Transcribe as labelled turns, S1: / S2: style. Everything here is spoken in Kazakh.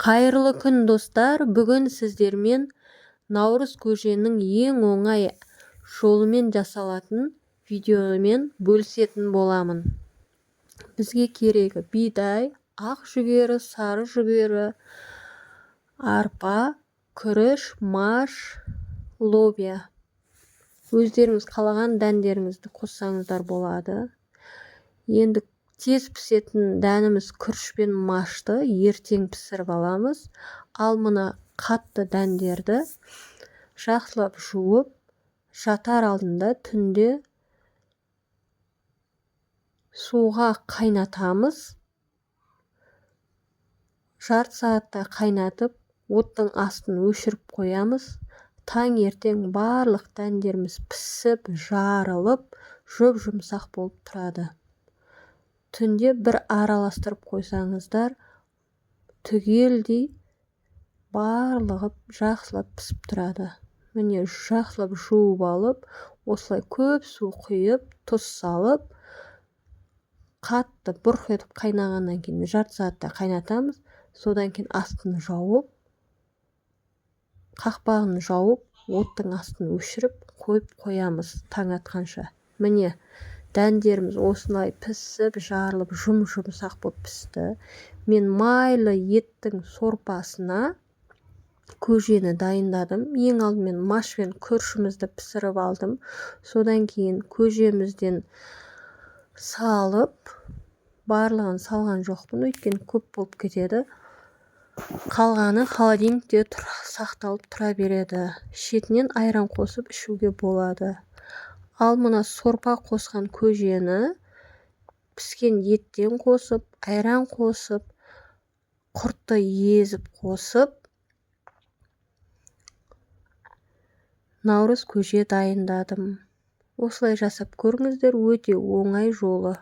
S1: Қайырлы күн достар, бүгін сіздермен наурыз көженің ең оңай жолымен жасалатын видеомен бөлісетін боламын. Бізге керегі бидай, ақ жүгері, сары жүгері, арпа, күріш, маш, лобия. Өздеріңіз қалаған дәндеріңізді қоссаңыздар болады. Енді тез пісетін дәніміз күріш пен машты ертең пісіріп аламыз. Ал мына қатты дәндерді жақсылап жуып, жатар алдында түнде суға қайнатамыз. Жарты сағатта қайнатып, оттың астын өшіріп қоямыз. Таңертең барлық дәндеріміз пісіп, жарылып, жұп-жұмсақ болып тұрады. Түнде бір араластырып қойсаңыздар, түгелдей барлығы жақсылап пісіп тұрады. Міне жақсылап жуып алып, осылай көп су құйып, тұз салып, қатты бұрқ етіп қайнағаннан кейін жарты сағатта қайнатамыз. Содан кейін астын жауып, қақпағын жауып, оттың астын өшіріп қойып қоямыз таң атқанша. Міне дәндеріміз осылай пісіп, жарылып, жұмсақ болып пісті. Мен майлы еттің сорпасына көжені дайындадым. Ең алдымен маш пен күрішімізді пісіріп алдым. Содан кейін көжемізден салып, барлығын салған жоқпын, өйткені көп болып кетеді. Қалғаны холодильникте сақталып тұра береді. Шетінен айран қосып ішуге болады. Ал мына сорпа қосқан көжені піскен еттен қосып, айран қосып, құртты езіп қосып, наурыз көже дайындадым. Осылай жасап көріңіздер, өте оңай жолы.